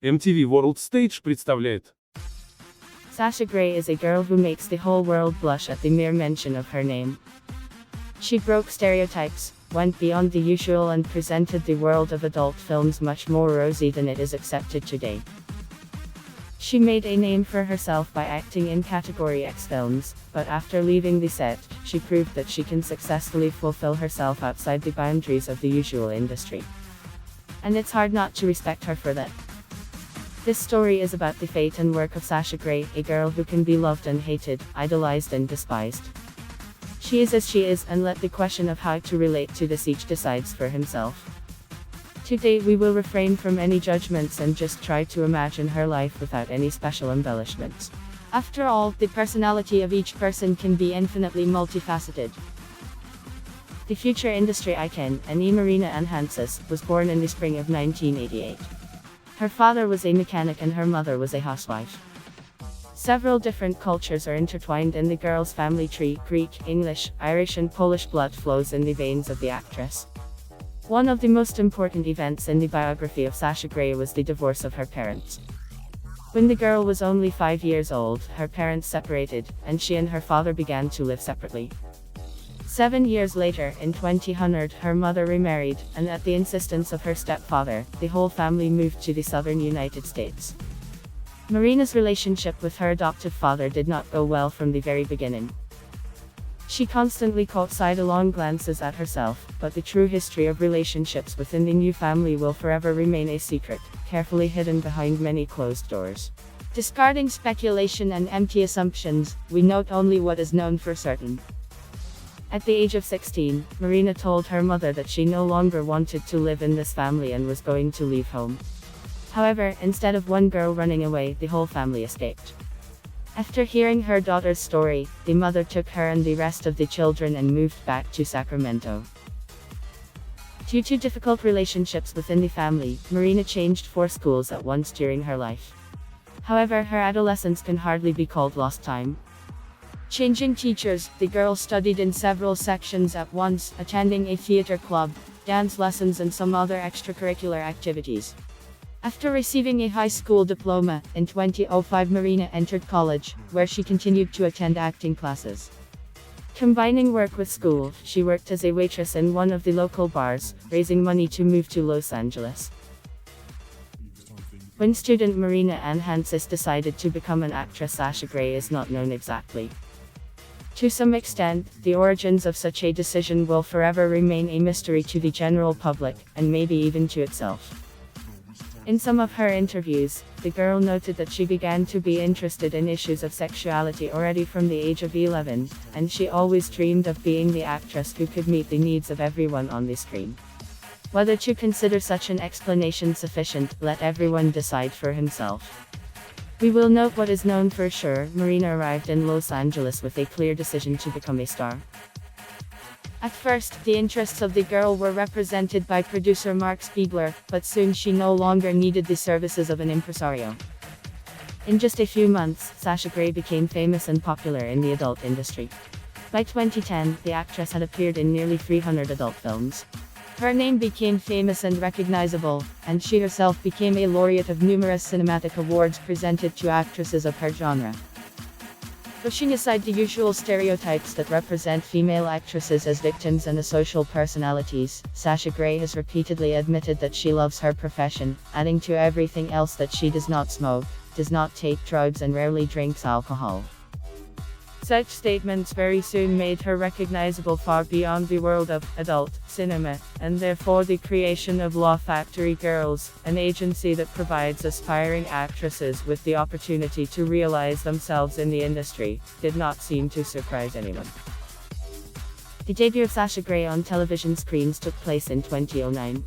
MTV World Stage представляет Sasha Grey is a girl who makes the whole world blush at the mere mention of her name. She broke stereotypes, went beyond the usual and presented the world of adult films much more rosy than it is accepted today. She made a name for herself by acting in Category X films, but after leaving the set, she proved that she can successfully fulfill herself outside the boundaries of the usual industry. And it's hard not to respect her for that. This story is about the fate and work of Sasha Grey, a girl who can be loved and hated, idolized and despised. She is as she is, and let the question of how to relate to this each decides for himself. Today we will refrain from any judgments and just try to imagine her life without any special embellishments. After all, the personality of each person can be infinitely multifaceted. The future industry icon, Annie Marina Ann Hanses, was born in the spring of 1988. Her father was a mechanic and her mother was a housewife. Several different cultures are intertwined in the girl's family tree. Greek, English, Irish and Polish blood flows in the veins of the actress. One of the most important events in the biography of Sasha Grey was the divorce of her parents. When the girl was only 5 years old, her parents separated, and she and her father began to live separately. 7 years later, in 2000, her mother remarried, and at the insistence of her stepfather, the whole family moved to the southern United States. Marina's relationship with her adoptive father did not go well from the very beginning. She constantly caught sidelong glances at herself, but the true history of relationships within the new family will forever remain a secret, carefully hidden behind many closed doors. Discarding speculation and empty assumptions, we note only what is known for certain. At the age of 16, Marina told her mother that she no longer wanted to live in this family and was going to leave home. However, instead of one girl running away, the whole family escaped. After hearing her daughter's story, the mother took her and the rest of the children and moved back to Sacramento. Due to difficult relationships within the family, Marina changed 4 schools at once during her life. However, her adolescence can hardly be called lost time. Changing teachers, the girl studied in several sections at once, attending a theater club, dance lessons and some other extracurricular activities. After receiving a high school diploma, in 2005 Marina entered college, where she continued to attend acting classes. Combining work with school, she worked as a waitress in one of the local bars, raising money to move to Los Angeles. When student Marina Ann Hanses decided to become an actress, Sasha Grey is not known exactly. To some extent, the origins of such a decision will forever remain a mystery to the general public, and maybe even to itself. In some of her interviews, the girl noted that she began to be interested in issues of sexuality already from the age of 11, and she always dreamed of being the actress who could meet the needs of everyone on the screen. Whether to consider such an explanation sufficient, let everyone decide for himself. We will note what is known for sure: Marina arrived in Los Angeles with a clear decision to become a star. At first, the interests of the girl were represented by producer Mark Spiegler, but soon she no longer needed the services of an impresario. In just a few months, Sasha Grey became famous and popular in the adult industry. By 2010, the actress had appeared in nearly 300 adult films. Her name became famous and recognizable, and she herself became a laureate of numerous cinematic awards presented to actresses of her genre. Pushing aside the usual stereotypes that represent female actresses as victims and asocial personalities, Sasha Grey has repeatedly admitted that she loves her profession, adding to everything else that she does not smoke, does not take drugs and rarely drinks alcohol. Such statements very soon made her recognizable far beyond the world of adult cinema, and therefore the creation of Law Factory Girls, an agency that provides aspiring actresses with the opportunity to realize themselves in the industry, did not seem to surprise anyone. The debut of Sasha Grey on television screens took place in 2009.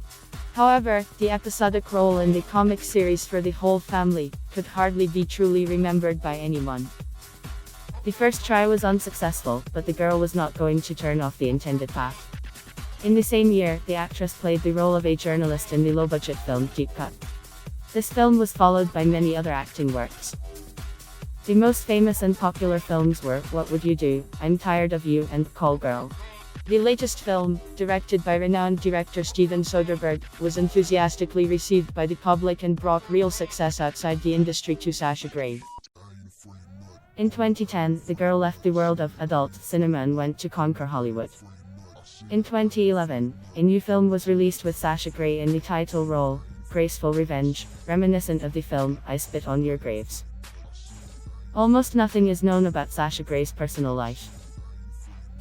However, the episodic role in the comic series For the Whole Family could hardly be truly remembered by anyone. The first try was unsuccessful, but the girl was not going to turn off the intended path. In the same year, the actress played the role of a journalist in the low-budget film Deep Cut. This film was followed by many other acting works. The most famous and popular films were What Would You Do, I'm Tired of You, and Call Girl. The latest film, directed by renowned director Steven Soderbergh, was enthusiastically received by the public and brought real success outside the industry to Sasha Grey. In 2010, the girl left the world of adult cinema and went to conquer Hollywood. In 2011, a new film was released with Sasha Grey in the title role, Graceful Revenge, reminiscent of the film I Spit on Your Graves. Almost nothing is known about Sasha Grey's personal life.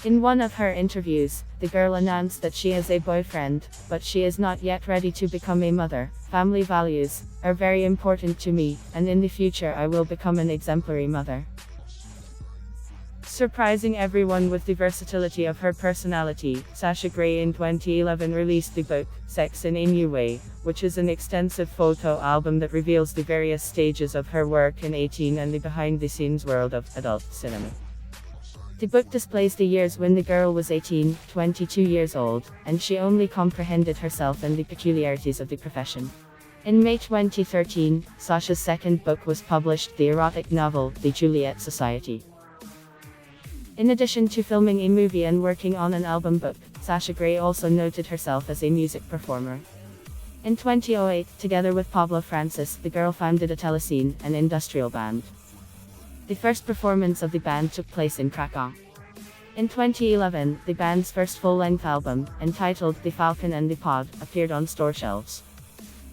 In one of her interviews, the girl announced that she has a boyfriend, but she is not yet ready to become a mother. Family values are very important to me, and in the future I will become an exemplary mother. Surprising everyone with the versatility of her personality, Sasha Grey in 2011 released the book, Sex in a New Way, which is an extensive photo album that reveals the various stages of her work in 18 and the behind-the-scenes world of adult cinema. The book displays the years when the girl was 18, 22 years old, and she only comprehended herself and the peculiarities of the profession. In May 2013, Sasha's second book was published, the erotic novel, The Juliet Society. In addition to filming a movie and working on an album book, Sasha Grey also noted herself as a music performer. In 2008, together with Pablo Francis, the girl founded a telescene, an industrial band. The first performance of the band took place in Krakow. In 2011, the band's first full-length album, entitled The Falcon and the Pod, appeared on store shelves.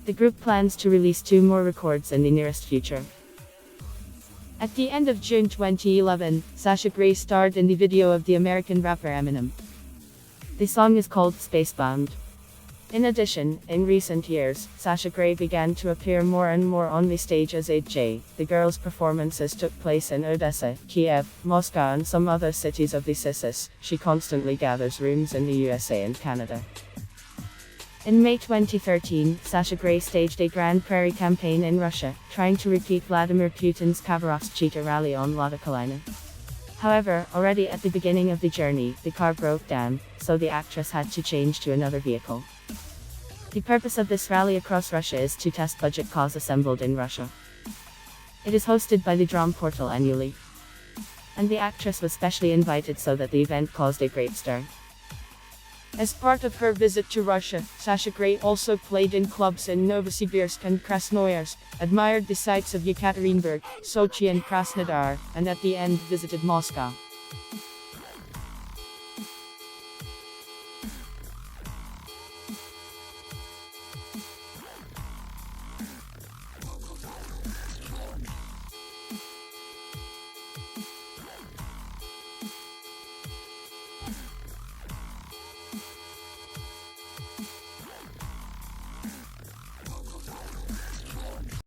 The group plans to release 2 more records in the nearest future. At the end of June 2011, Sasha Grey starred in the video of the American rapper Eminem. The song is called Spacebound. In addition, in recent years, Sasha Grey began to appear more and more on the stage as a J. The girl's performances took place in Odessa, Kiev, Moscow and some other cities of the CIS. She constantly gathers rooms in the USA and Canada. In May 2013, Sasha Grey staged a Grand Prairie campaign in Russia, trying to repeat Vladimir Putin's Khabarovsk rally on Lada Kalina. However, already at the beginning of the journey, the car broke down, so the actress had to change to another vehicle. The purpose of this rally across Russia is to test budget cars assembled in Russia. It is hosted by the Drum Portal annually. And the actress was specially invited so that the event caused a great stir. As part of her visit to Russia, Sasha Grey also played in clubs in Novosibirsk and Krasnoyarsk, admired the sights of Yekaterinburg, Sochi and Krasnodar, and at the end visited Moscow.